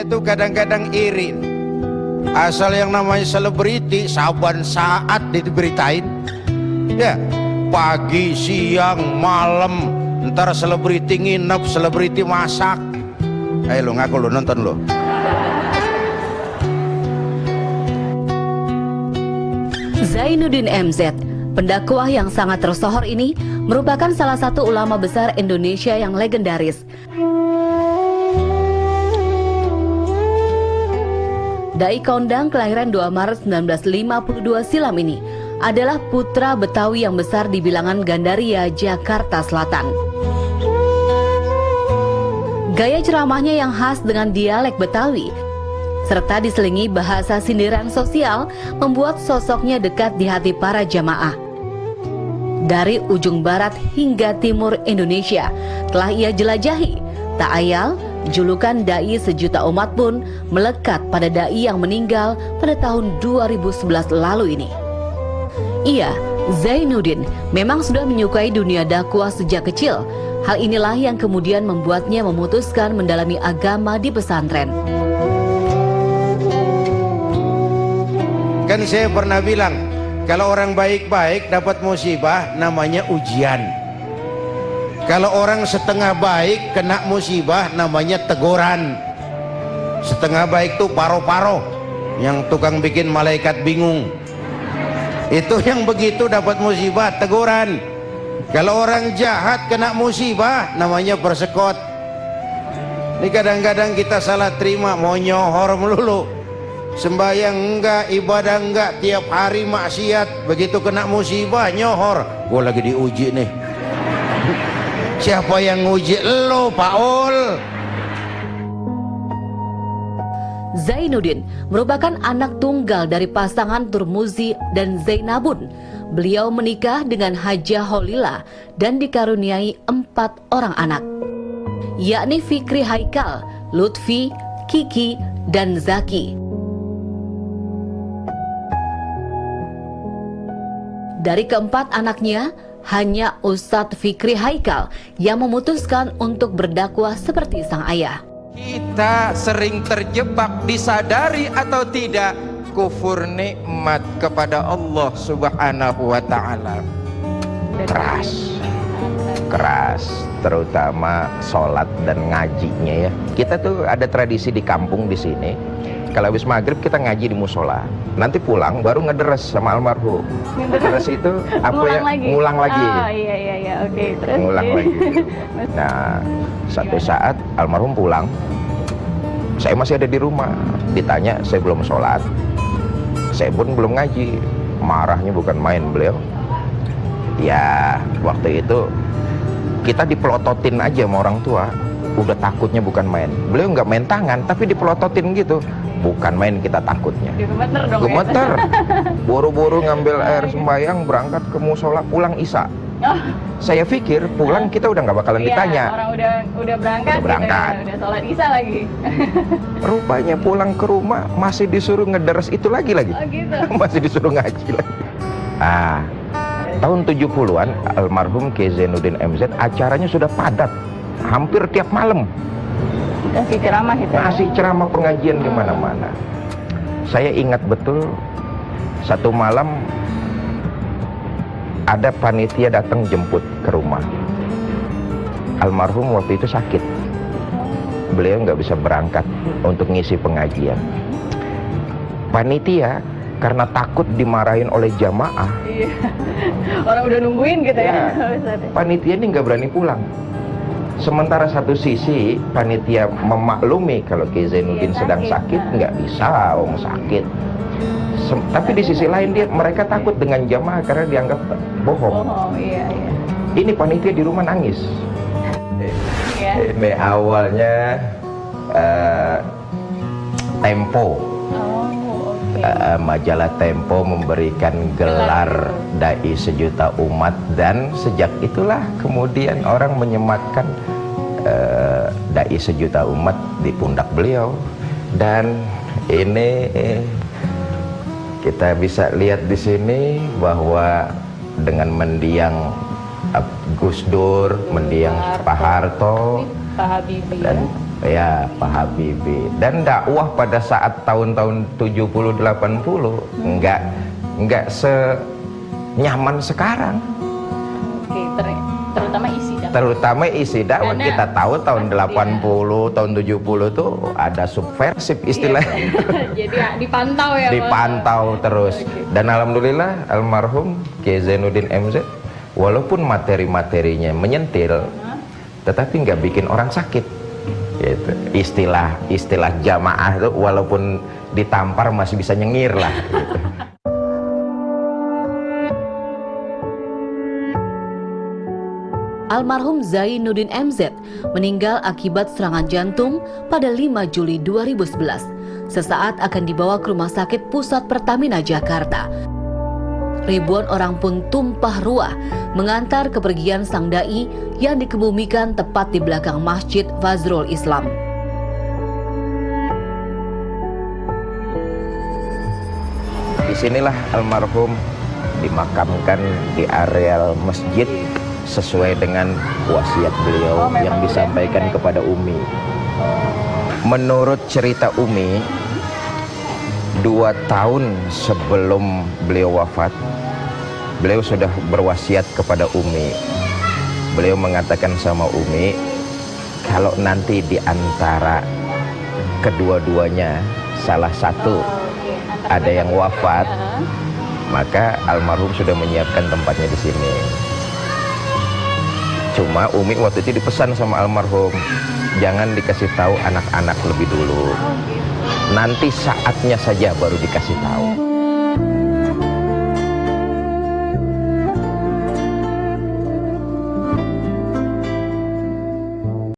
Saya tuh kadang-kadang iri. Asal yang namanya selebriti saban saat diberitain. Ya, pagi, siang, malam, ntar selebriti nginep, selebriti masak. Ayo lu ngaku lu nonton lu. Zainuddin MZ, pendakwah yang sangat tersohor ini merupakan salah satu ulama besar Indonesia yang legendaris. Dai kondang kelahiran 2 Maret 1952 silam ini adalah putra Betawi yang besar di bilangan Gandaria, Jakarta Selatan. Gaya ceramahnya yang khas dengan dialek Betawi serta diselingi bahasa sindiran sosial membuat sosoknya dekat di hati para jamaah. Dari ujung barat hingga timur Indonesia telah ia jelajahi. Tak ayal, julukan Dai Sejuta Umat pun melekat pada Dai yang meninggal pada tahun 2011 lalu ini. Ia, Zainuddin, memang sudah menyukai dunia dakwah sejak kecil. Hal inilah yang kemudian membuatnya memutuskan mendalami agama di pesantren. Kan saya pernah bilang, kalau orang baik-baik dapat musibah namanya ujian. Kalau orang setengah baik kena musibah namanya teguran. Setengah baik tuh paro-paro, yang tukang bikin malaikat bingung. Itu yang begitu dapat musibah, teguran. Kalau orang jahat kena musibah namanya persekot. Ini kadang-kadang kita salah terima, mau nyohor melulu. Sembahyang enggak, ibadah enggak, tiap hari maksiat, begitu kena musibah nyohor. Gue lagi diuji nih. Siapa yang nguji? Lo, Paul. Zainuddin merupakan anak tunggal dari pasangan Turmuzi dan Zainabun. Beliau menikah dengan Hajah Holila dan dikaruniai 4 orang anak, yakni Fikri Haikal, Lutfi, Kiki, dan Zaki. Dari keempat anaknya, hanya Ustadz Fikri Haikal yang memutuskan untuk berdakwah seperti sang ayah. Kita sering terjebak, disadari atau tidak, kufur nikmat kepada Allah Subhanahu wa Ta'ala. Keras, terutama sholat dan ngajinya ya. Kita tuh ada tradisi di kampung di sini. Kalau habis maghrib kita ngaji di musola, nanti pulang baru ngederes sama almarhum. Ngederes itu apa ya? Ngulang lagi. Oh iya, oke. Terus ngulang lagi. Nah, satu saat almarhum pulang, saya masih ada di rumah. Ditanya, saya belum sholat, saya pun belum ngaji. Marahnya bukan main beliau. Ya, waktu itu kita dipelototin aja sama orang tua. Udah takutnya bukan main. Beliau nggak main tangan, tapi dipelototin gitu. Bukan main kita takutnya. gemeter dong. Gemeter. Buru-buru ngambil air sembahyang, berangkat ke musola, pulang isya. Oh. Saya pikir pulang kita udah nggak bakalan ditanya. Orang udah berangkat. Udah berangkat. Udah sholat isya lagi. Rupanya pulang ke rumah masih disuruh ngederes itu lagi. Oh gitu. Masih disuruh ngaji lagi. Ah, tahun 70-an almarhum Kiai Zainuddin MZ acaranya sudah padat, hampir tiap malam. Kasih ceramah gitu. Masih ceramah pengajian di mana-mana. Saya ingat betul satu malam ada panitia datang jemput ke rumah. Almarhum waktu itu sakit. Beliau nggak bisa berangkat untuk ngisi pengajian. Panitia karena takut dimarahin oleh jamaah. Iya. Orang udah nungguin gitu ya. Panitia ini nggak berani pulang. Sementara satu sisi panitia memaklumi kalau Kiai Zainuddin sedang sakit, nggak bisa, sakit. Tapi di sisi lain mereka takut dengan jamaah karena dianggap bohong. Iya. Ini panitia di rumah nangis. Iya. Ini awalnya Tempo. Majalah Tempo memberikan gelar Dai Sejuta Umat, dan sejak itulah kemudian orang menyematkan Dai Sejuta Umat di pundak beliau. Dan ini kita bisa lihat di sini bahwa dengan mendiang Gus Dur, mendiang Pak Harto, Pak Habibie, dan Ya, Pak Habibie. Dan dakwah pada saat tahun-tahun 70-80 enggak senyaman sekarang. Oke, terutama isi dakwah. Terutama isi dakwah. Karena Kita tahu tahun pasti 80, tahun 70 tuh ada subversif istilahnya. Jadi dipantau ya, Pak? Dipantau terus. Oke. Dan alhamdulillah almarhum Kiai Zainuddin MZ walaupun materi-materinya menyentil, tetapi nggak bikin orang sakit. Gitu. Istilah jamaah itu walaupun ditampar masih bisa nyengir lah. Gitu. Almarhum Zainuddin MZ meninggal akibat serangan jantung pada 5 Juli 2011. Sesaat akan dibawa ke Rumah Sakit Pusat Pertamina Jakarta. Ribuan orang pun tumpah ruah mengantar kepergian sang dai yang dikebumikan tepat di belakang Masjid Fazrul Islam. Disinilah almarhum dimakamkan di areal masjid sesuai dengan wasiat beliau yang disampaikan kepada Umi. Menurut cerita Umi, 2 tahun sebelum beliau wafat, beliau sudah berwasiat kepada Umi. Beliau mengatakan sama Umi, kalau nanti di antara kedua-duanya salah satu ada yang wafat, maka almarhum sudah menyiapkan tempatnya di sini. Cuma Umi waktu itu dipesan sama almarhum, jangan dikasih tahu anak-anak lebih dulu. Nanti saatnya saja baru dikasih tahu.